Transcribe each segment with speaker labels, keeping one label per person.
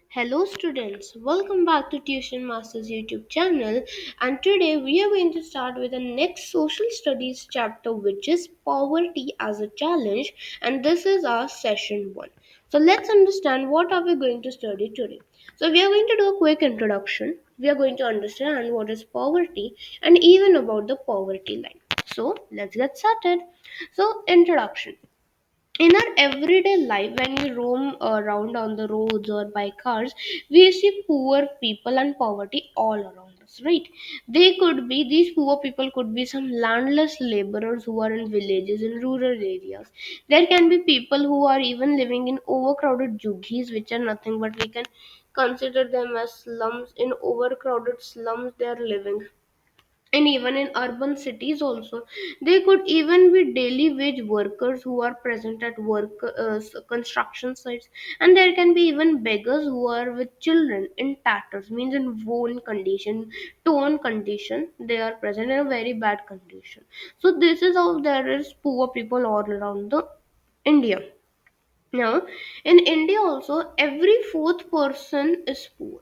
Speaker 1: Hello students, welcome back to Tuition Masters YouTube channel, and today we are going to start with the next social studies chapter, which is poverty as a challenge, and this is our session 1. So let's understand what are we going to study today. So we are going to do a quick introduction. We are going to understand what is poverty and even about the poverty line. So let's get started. So introduction. In our everyday life, when we roam around on the roads or by cars, we see poor people and poverty all around us, right? These poor people could be some landless laborers who are in villages in rural areas. There can be people who are even living in overcrowded jugis, which are nothing but we can consider them as slums. In overcrowded slums they are living, and even in urban cities also. They could even be daily wage workers who are present at construction sites, and there can be even beggars who are with children in tatters, means in worn condition, torn condition. They are present in a very bad condition. So this is how there is poor people all around the India. Now, in India also, every fourth person is poor.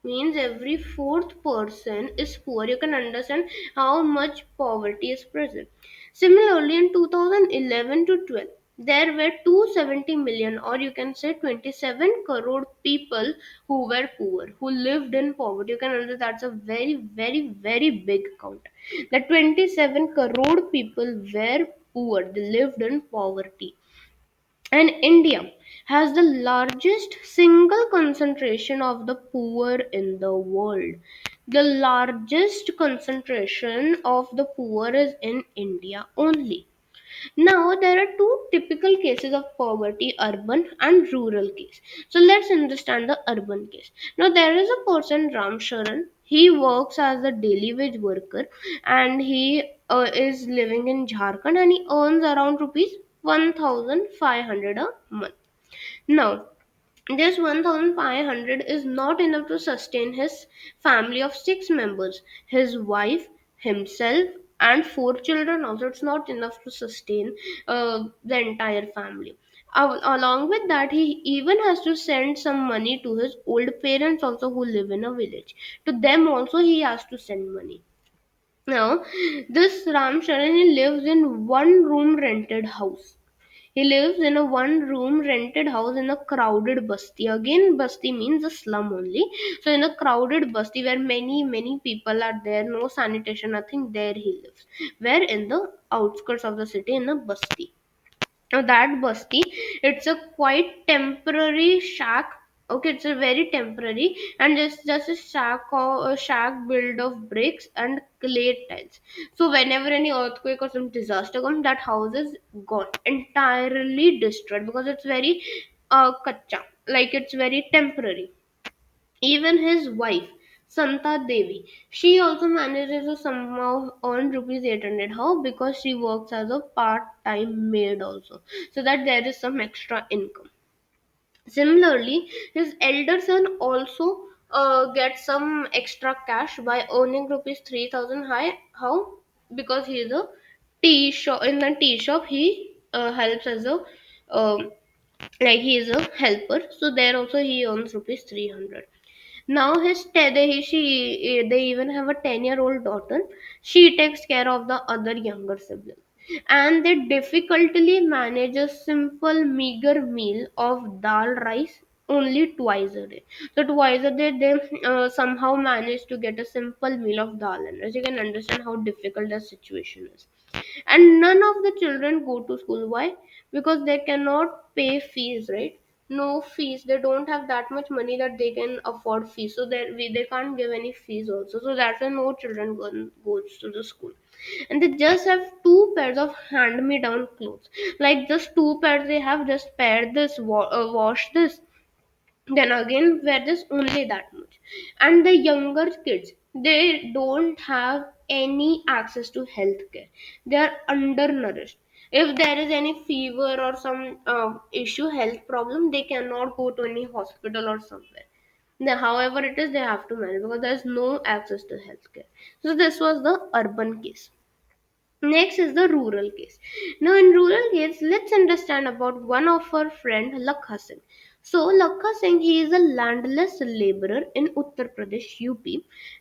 Speaker 1: Means every fourth person is poor. You can understand how much poverty is present. Similarly, in 2011 to 12, there were 270 million, or you can say 27 crore people who were poor, who lived in poverty. You can understand that's a very, very, very big count. The 27 crore people were poor, they lived in poverty. And India has the largest single concentration of the poor in the world. The largest concentration of the poor is in India only. Now, there are two typical cases of poverty, urban and rural case. So, let's understand the urban case. Now, there is a person, Ram Sharan. He works as a daily wage worker, and he is living in Jharkhand, and he earns around rupees 1500 a month. Now, this 1500 is not enough to sustain his family of 6 members, his wife, himself, and 4 children. Also, it's not enough to sustain the entire family. Along with that, he even has to send some money to his old parents, also who live in a village. To them, also, he has to send money. Now, this Ram Sharan, he lives in one room rented house. He lives in a one room rented house in a crowded basti. Again, basti means a slum only. So, in a crowded basti where many, many people are there, no sanitation, nothing, there he lives. Where in the outskirts of the city, in a basti. Now that basti, it's a quite temporary shack. Okay, it's a very temporary, and it's just a shack or a shack built of bricks and clay tiles. So whenever any earthquake or some disaster comes, that house is gone, entirely destroyed, because it's very kacha, like it's very temporary. Even his wife, Santa Devi, she also manages to somehow earn rupees 800. How? Because she works as a part-time maid also, so that there is some extra income. Similarly, his elder son also gets some extra cash by earning rupees 3000 high. How? Because he is a tea shop. In the tea shop, he helps as a like he is a helper. So there also he earns rupees 300. Now they even have a 10-year-old daughter. She takes care of the other younger sibling, and they difficultly manage a simple meager meal of dal rice only twice a day. So twice a day they somehow manage to get a simple meal of dal and rice. You can understand how difficult the situation is. And none of the children go to school. Why? Because they cannot pay fees, right? No fees. They don't have that much money that they can afford fees, so they can't give any fees also. So that's why no children goes to the school. And they just have two pairs of hand me down clothes, like just two pairs they have. Just pair this, wash this, then again wear this, only that much. And the younger kids, they don't have any access to healthcare. They are undernourished. If there is any fever or some issue, health problem, they cannot go to any hospital or somewhere. However it is, they have to manage because there is no access to healthcare. So this was the urban case. Next is the rural case. Now, in rural case, let's understand about one of our friend, Lakh Hassan. So Lakha Singh, he is a landless laborer in Uttar Pradesh, UP.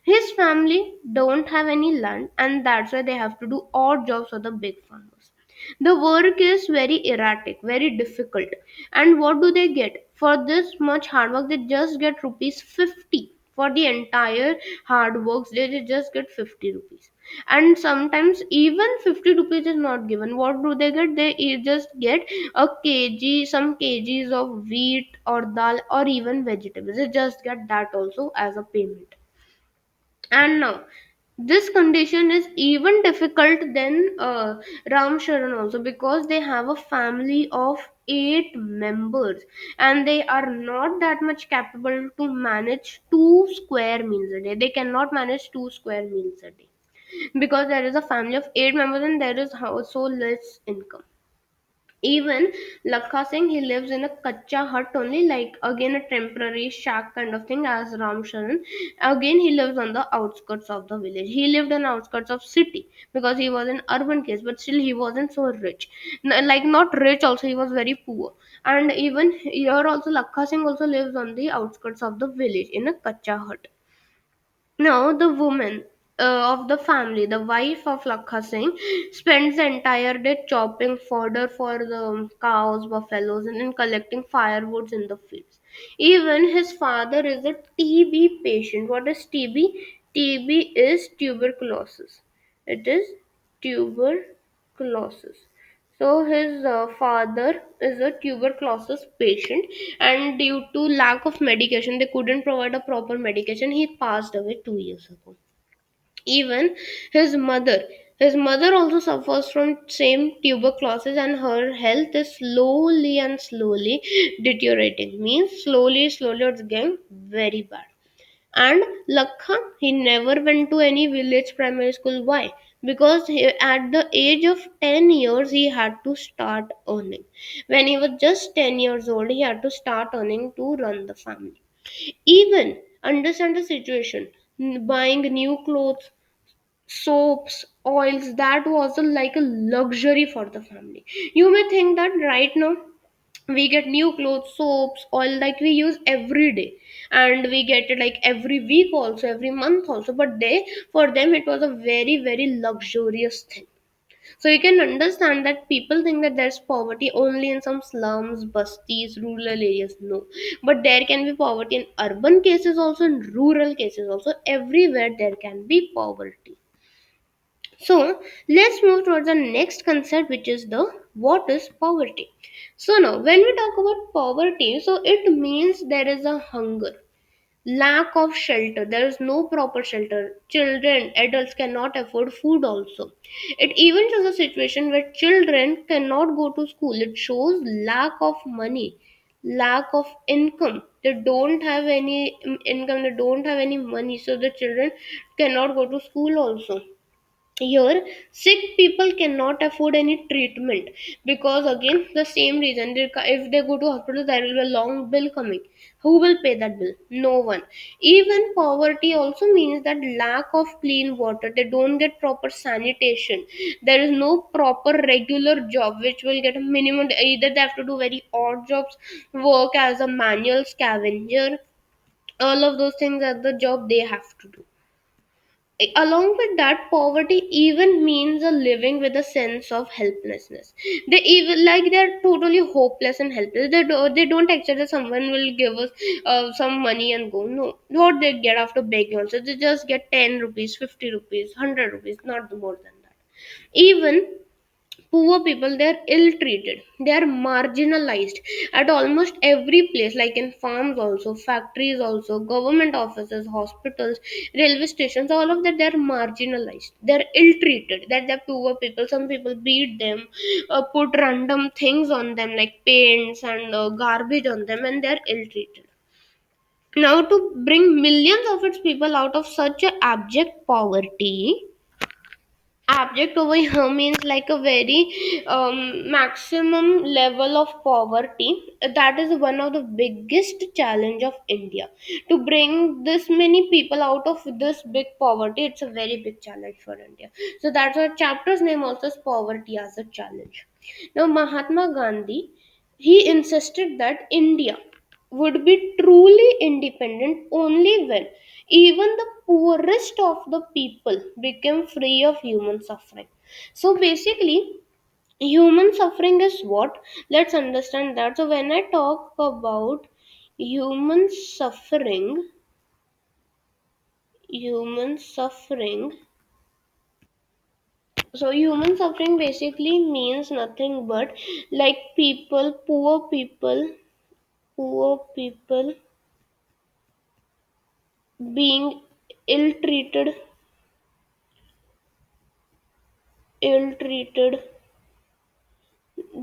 Speaker 1: His family don't have any land, and that's why they have to do odd jobs for the big farmers. The work is very erratic, very difficult. And what do they get for this much hard work? They just get rupees 50 for the entire hard works. They just get 50 rupees. And sometimes even 50 rupees is not given. What do they get? They just get a kg, some kgs of wheat or dal or even vegetables. They just get that also as a payment. And now this condition is even difficult than Ram Sharan also, because they have a family of 8 members, and they are not that much capable to manage 2 square meals a day. They cannot manage 2 square meals a day, because there is a family of 8 members and there is so less income. Even Lakha Singh, he lives in a kacha hut only, like again a temporary shack kind of thing as Ram Sharan. Again, he lives on the outskirts of the village. He lived on outskirts of city because he was an urban case, but still he wasn't so rich. Like not rich, also he was very poor. And even here also, Lakha Singh also lives on the outskirts of the village in a kacha hut. Now, the woman of the family, the wife of Lakha Singh, spends the entire day chopping fodder for the cows, buffaloes, and then collecting firewoods in the fields. Even his father is a TB patient. What is TB? TB is tuberculosis. It is tuberculosis. So his father is a tuberculosis patient, and due to lack of medication, they couldn't provide a proper medication. He passed away 2 years ago. Even his mother, his mother also suffers from same tuberculosis, and her health is slowly and slowly deteriorating. Means slowly it's getting very bad. And Lakha, he never went to any village primary school. Why? Because at the age of 10 years, he had to start earning. When he was just 10 years old, he had to start earning to run the family. Even understand the situation, buying new clothes, soaps, oils, that was like a luxury for the family. You may think that right now we get new clothes, soaps, oil, like we use every day, and we get it like every week also, every month also, but they, for them it was a very very luxurious thing. So you can understand that people think that there's poverty only in some slums, busties, rural areas. No, but there can be poverty in urban cases also, in rural cases also. Everywhere there can be poverty. So let's move towards the next concept, which is the what is poverty. So now when we talk about poverty, so it means there is a hunger, lack of shelter. There is no proper shelter. Children, adults cannot afford food also. It even shows a situation where children cannot go to school. It shows lack of money, lack of income. They don't have any income, they don't have any money, so the children cannot go to school also. Here sick people cannot afford any treatment, because again the same reason, if they go to hospital there will be a long bill coming. Who will pay that bill? No one. Even poverty also means that lack of clean water. They don't get proper sanitation. There is no proper regular job which will get a minimum. Either they have to do very odd jobs, work as a manual scavenger, all of those things are the job they have to do. Along with that, poverty even means a living with a sense of helplessness. They even like they're totally hopeless and helpless. They don't expect that someone will give us some money and go. No, what they get after begging also, they just get 10 rupees, 50 rupees, 100 rupees, not more than that. Even poor people, they're ill treated, they are marginalized at almost every place, like in farms also, factories also, government offices, hospitals, railway stations, all of that, they're marginalized, they're ill treated. That the poor people, some people beat them, put random things on them like paints and garbage on them, and they're ill treated. Now to bring millions of its people out of such a abject poverty, abject over here means like a very maximum level of poverty. That is one of the biggest challenge of India, to bring this many people out of this big poverty. It's a very big challenge for India. So that's why chapter's name also is poverty as a challenge. Now Mahatma Gandhi, he insisted that India, would be truly independent only when even the poorest of the people became free of human suffering. So basically, human suffering is what? Let's understand that. So when I talk about human suffering, human suffering, so human suffering basically means nothing but like people, poor people being ill treated, ill treated,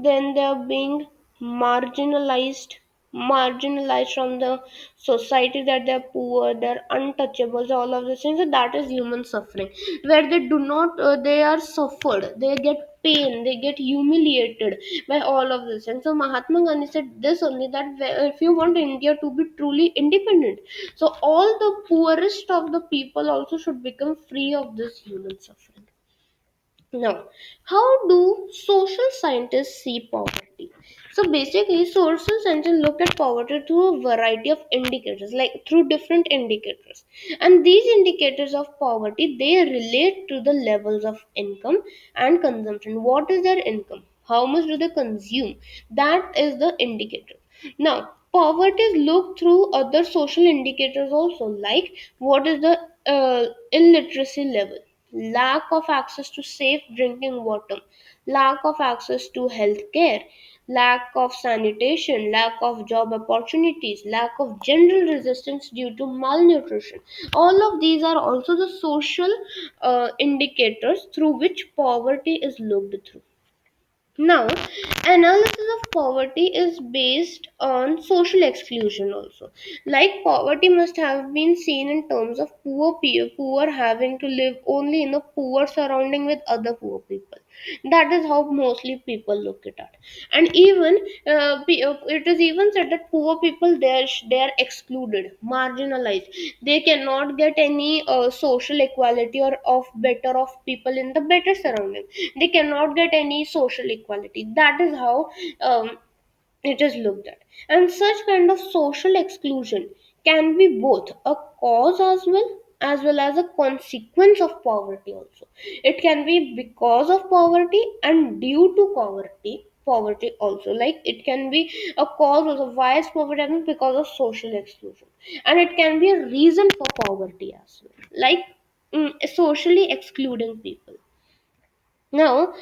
Speaker 1: then they are being marginalized, marginalized from the society, that they're poor, they're untouchables, all of these things. So that is human suffering, where they do not they are suffered, they get pain, they get humiliated by all of this. And so Mahatma Gandhi said this only, that if you want India to be truly independent, so all the poorest of the people also should become free of this human suffering. Now, how do social scientists see poverty? So basically, social scientists look at poverty through a variety of indicators, like through different indicators. And these indicators of poverty, they relate to the levels of income and consumption. What is their income? How much do they consume? That is the indicator. Now, poverty is looked through other social indicators also, like what is the illiteracy level, lack of access to safe drinking water, lack of access to health care, lack of sanitation, lack of job opportunities, lack of general resistance due to malnutrition. All of these are also the social indicators through which poverty is looked through. Now, analysis of poverty is based on social exclusion also. Like poverty must have been seen in terms of poor having to live only in a poor surrounding with other poor people. That is how mostly people look at it. And even it is even said that poor people, they are excluded, marginalized. They cannot get any social equality or of better of people in the better surrounding. They cannot get any social equality. That is how it is looked at. And such kind of social exclusion can be both a cause as well as a consequence of poverty also. It can be because of poverty and due to poverty also. Like it can be a cause also, why is poverty happening? Because of social exclusion. And it can be a reason for poverty as well, like socially excluding people. Now,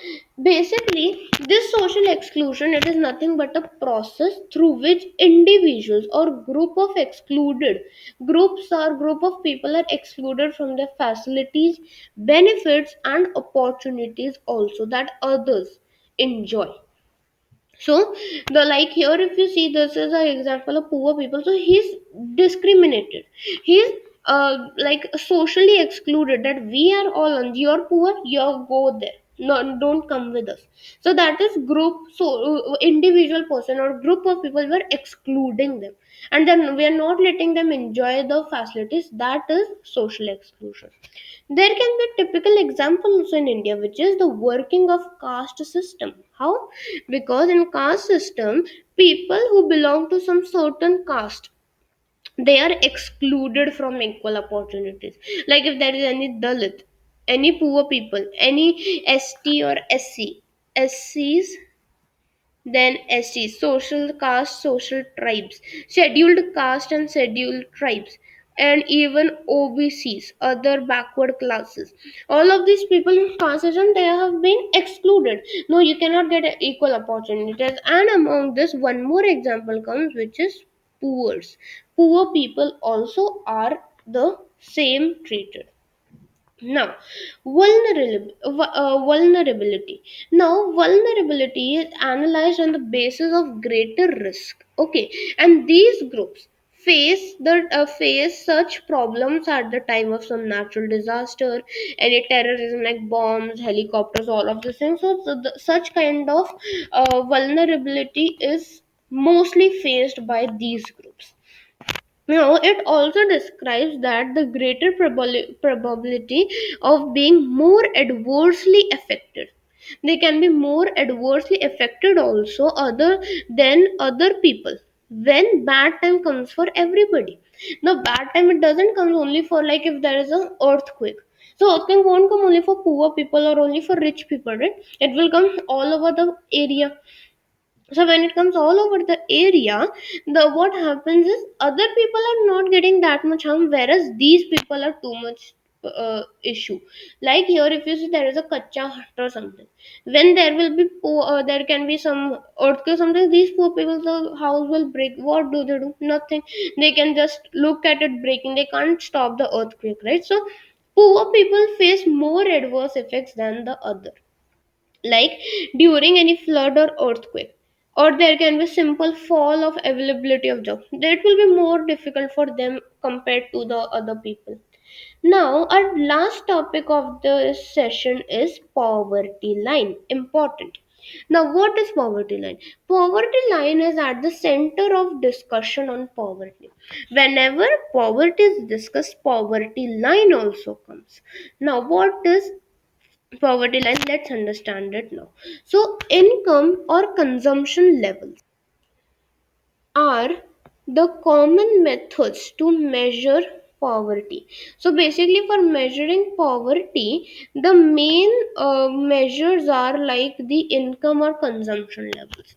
Speaker 1: basically, this social exclusion, it is nothing but a process through which individuals or group of excluded groups or group of people are excluded from their facilities, benefits, and opportunities also that others enjoy. So the, like here, if you see, this is an example of poor people. So he's discriminated. He's like socially excluded. That we are all on. You're poor. You go there. No, don't come with us. So that is group. So individual person or group of people were excluding them, and then we are not letting them enjoy the facilities. That is social exclusion. There can be typical examples in India, which is the working of caste system. How? Because in caste system, people who belong to some certain caste, they are excluded from equal opportunities. Like if there is any Dalit, any poor people, any ST or SCs, then SCs, social caste, social tribes, scheduled caste and scheduled tribes, and even OBCs, other backward classes. All of these people in caste system, they have been excluded. No, you cannot get equal opportunities. And among this, one more example comes, which is poors. Poor people also are the same treated. Now, vulnerability. Now, vulnerability is analyzed on the basis of greater risk. Okay, and these groups face such problems at the time of some natural disaster, any terrorism like bombs, helicopters, all of these things. So, such kind of vulnerability is mostly faced by these groups. Now, it also describes that the greater probability of being more adversely affected. They can be more adversely affected also other than other people. when bad time comes for everybody. Now bad time, it doesn't come only for, like, if there is an earthquake. So earthquake won't come only for poor people or only for rich people, right? It will come all over the area. So when it comes all over the area, the what happens is other people are not getting that much harm, whereas these people are too much issue. Like here, if you see there is a kacha hut or something, when there will be there can be some earthquake something, these poor people, the house will break. What do they do? Nothing. They can just look at it breaking. They can't stop the earthquake, right? So poor people face more adverse effects than the other, like during any flood or earthquake, or there can be simple fall of availability of jobs. That will be more difficult for them compared to the other people. Now our last topic of the session is poverty line. Important. Now what is poverty line? Poverty line is at the center of discussion on poverty. Whenever poverty is discussed, poverty line also comes. Now what is poverty line? Let's understand it now. So income or consumption levels are the common methods to measure poverty. So basically for measuring poverty, the main measures are like the income or consumption levels.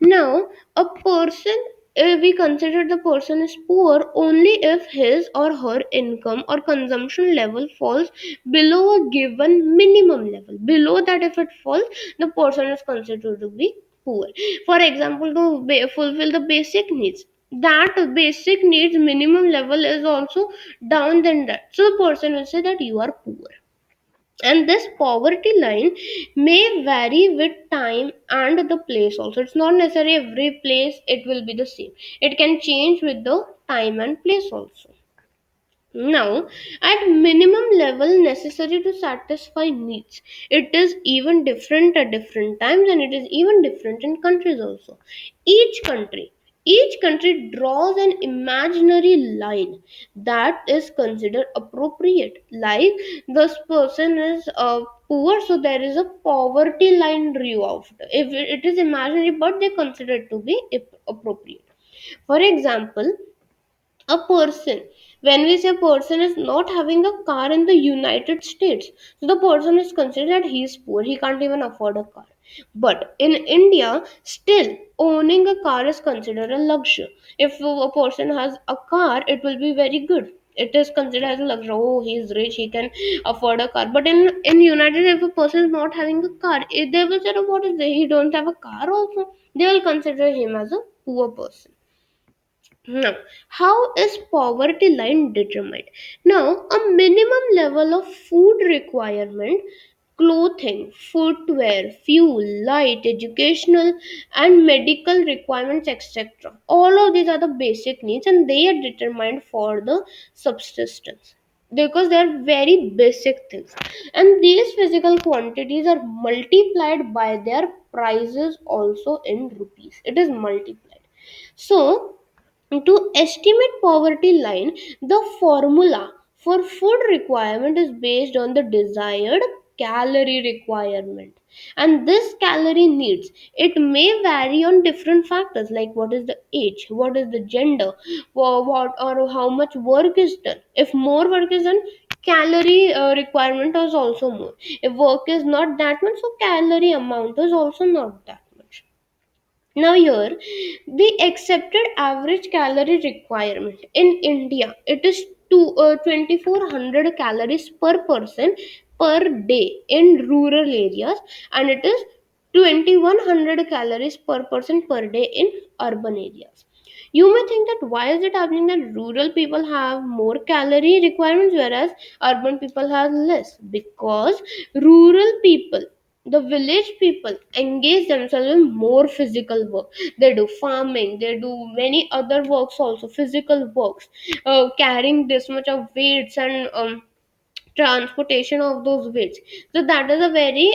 Speaker 1: Now a person, we consider the person is poor only if his or her income or consumption level falls below a given minimum level. Below that, if it falls, the person is considered to be poor. For example, to fulfill the basic needs, that basic needs minimum level is also down than that, so the person will say that you are poor. And this poverty line may vary with time and the place also. It's not necessary every place it will be the same. It can change with the time and place also. Now, at minimum level necessary to satisfy needs, it is even different at different times, and it is even different in countries also. Each country, each country draws an imaginary line that is considered appropriate. Like this person is poor, so there is a poverty line drew out. If it is imaginary, but they consider it to be appropriate. For example, a person, when we say person is not having a car in the United States, so the person is considered that he is poor, he can't even afford a car. But in India, still owning a car is considered a luxury. If a person has a car, it will be very good. It is considered as a luxury. Oh, he is rich, he can afford a car. But in United, if a person is not having a car, they will say, oh, what is this, he don't have a car also. They will consider him as a poor person. Now, how is poverty line determined? Now, a minimum level of food requirement, clothing, footwear, fuel, light, educational, and medical requirements, etc. All of these are the basic needs, and they are determined for the subsistence because they are very basic things. And these physical quantities are multiplied by their prices also in rupees. It is multiplied. So, to estimate poverty line, the formula for food requirement is based on the desired calorie requirement. And this calorie needs, it may vary on different factors like what is the age, what is the gender, what or how much work is done. If more work is done, calorie requirement is also more. If work is not that much, so calorie amount is also not that much. Now here, the accepted average calorie requirement in India, it is 2400 calories per person per day in rural areas, and it is 2100 calories per person per day in urban areas. You may think that why is it happening that rural people have more calorie requirements whereas urban people have less? Because rural people, the village people, engage themselves in more physical work. They do farming, they do many other works also, physical works, carrying this much of weights and transportation of those weights. So that is a very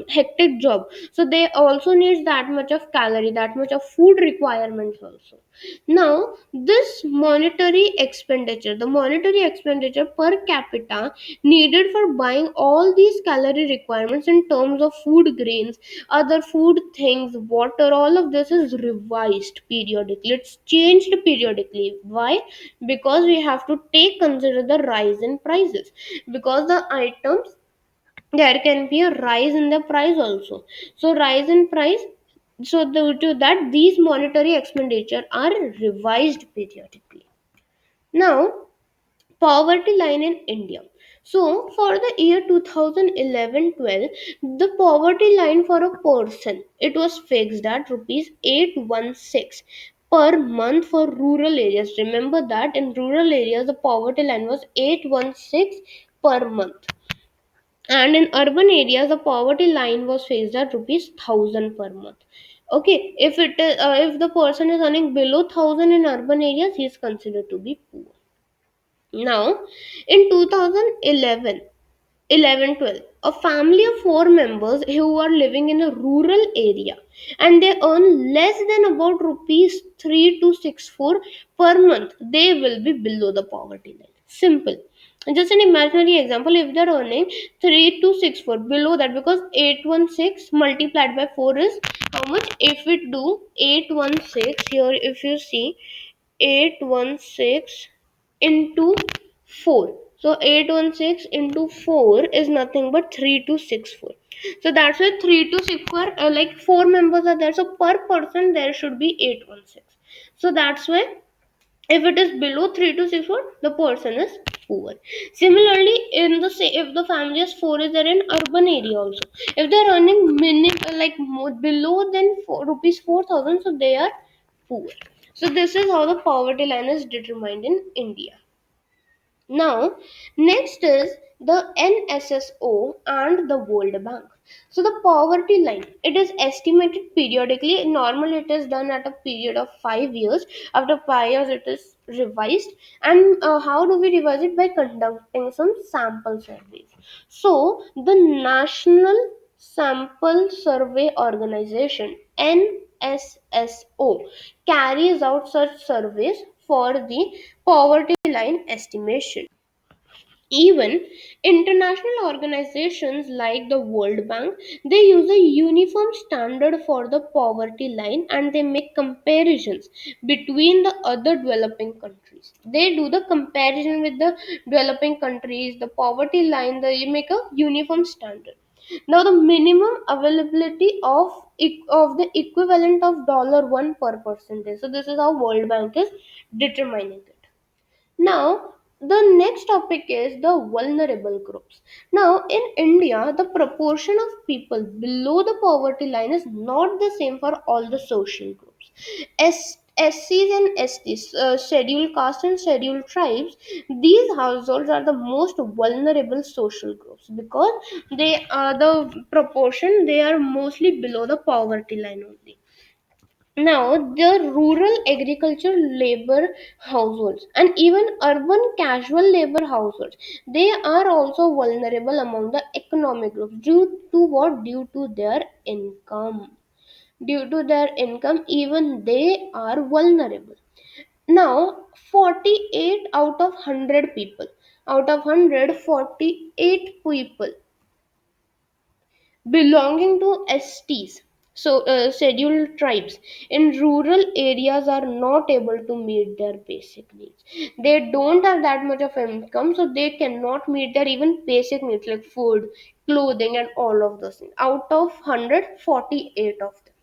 Speaker 1: hectic job, so they also need that much of calorie, that much of food requirements also. Now, this monetary expenditure per capita needed for buying all these calorie requirements in terms of food grains, other food things, water, all of this is revised periodically. It's changed periodically. Why? Because we have to take consider the rise in prices. Because the items, there can be a rise in the price also. So rise in price, so due to that these monetary expenditure are revised periodically. Now, poverty line in India. So for the year 2011-12, the poverty line for a person, it was fixed at rupees 816 per month for rural areas. Remember that in rural areas the poverty line was 816 per month, and in urban areas the poverty line was fixed at rupees 1000 per month. Okay, if it is if the person is earning below 1000 in urban areas, he is considered to be poor. Now, in 2011, 11-12, a family of four members who are living in a rural area and they earn less than about rupees 3264 per month, they will be below the poverty line. Simple. Just an imaginary example, if they're earning 3264 below that, because 816 multiplied by 4 is how much? If we do 816 here, if you see 816 into 4. So 816 into 4 is nothing but 3264. So that's why 3264, like 4 members are there. So per person there should be 816. So that's why if it is below 3264, the person is poor. Similarly, in the say if the family is 4 is there in urban area also. If they are earning like more, below than rupees 4000, so they are poor. So this is how the poverty line is determined in India. Now, next is the NSSO and the World Bank. So the poverty line, it is estimated periodically. Normally, it is done at a period of 5 years. After 5 years, it is revised. And how do we revise it? By conducting some sample surveys. So the National Sample Survey Organization (NSSO) carries out such surveys for the poverty line estimation. Even international organizations like the World Bank, they use a uniform standard for the poverty line and they make comparisons between the other developing countries. They do the comparison with the developing countries, the poverty line, they make a uniform standard. Now the minimum availability of the equivalent of $1 per percentage. So this is how World Bank is determining it. Now, the next topic is the vulnerable groups. Now, in India, the proportion of people below the poverty line is not the same for all the social groups. SCs and STs, scheduled caste and scheduled tribes, these households are the most vulnerable social groups because they are the proportion, they are mostly below the poverty line only. Now, the rural agriculture labor households and even urban casual labor households, they are also vulnerable among the economic groups due to what? Due to their income. Due to their income, even they are vulnerable. Now, 48 out of 100 people, out of 100, 48 people belonging to STs, so scheduled tribes in rural areas are not able to meet their basic needs. They don't have that much of income, so they cannot meet their even basic needs like food, clothing, and all of those things. Out of 148 of them.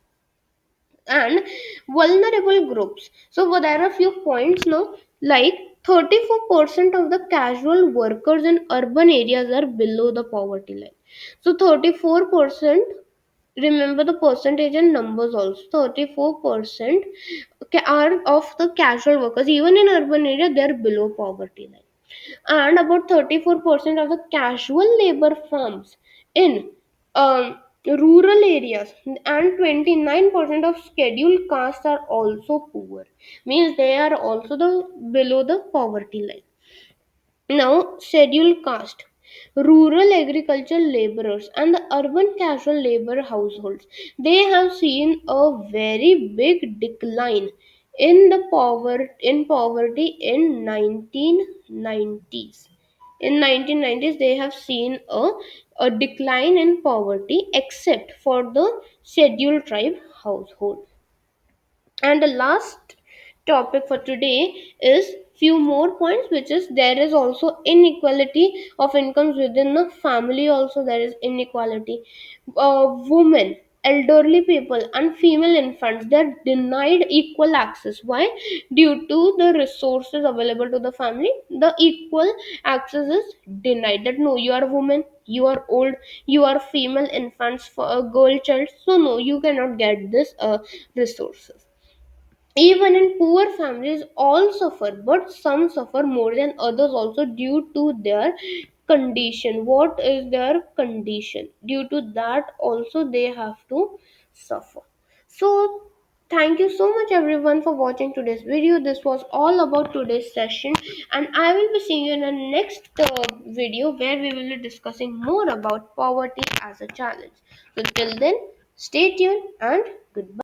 Speaker 1: And vulnerable groups. So there are a few points now, like 34% of the casual workers in urban areas are below the poverty line. So 34%, remember the percentage and numbers also. 34% are of the casual workers, even in urban area, they are below poverty line. And about 34% of the casual labor firms in rural areas and 29% of scheduled castes are also poor, means they are also the below the poverty line. Now, scheduled caste, rural agricultural laborers, and the urban casual labor households, they have seen a very big decline in poverty in 1990s. In 1990s, they have seen a decline in poverty except for the scheduled tribe household. And the last topic for today is few more points, which is there is also inequality of incomes within the family. Also, there is inequality. Women, elderly people, and female infants, they're denied equal access. Why? Due to the resources available to the family, the equal access is denied. That no, you are a woman, you are old, you are female infants for a girl child, so no, you cannot get this resources. Even in poor families, all suffer, but some suffer more than others also due to their condition. What is their condition? Due to that, also they have to suffer. So, thank you so much everyone for watching today's video. This was all about today's session, and I will be seeing you in the next video where we will be discussing more about poverty as a challenge. So, till then, stay tuned and goodbye.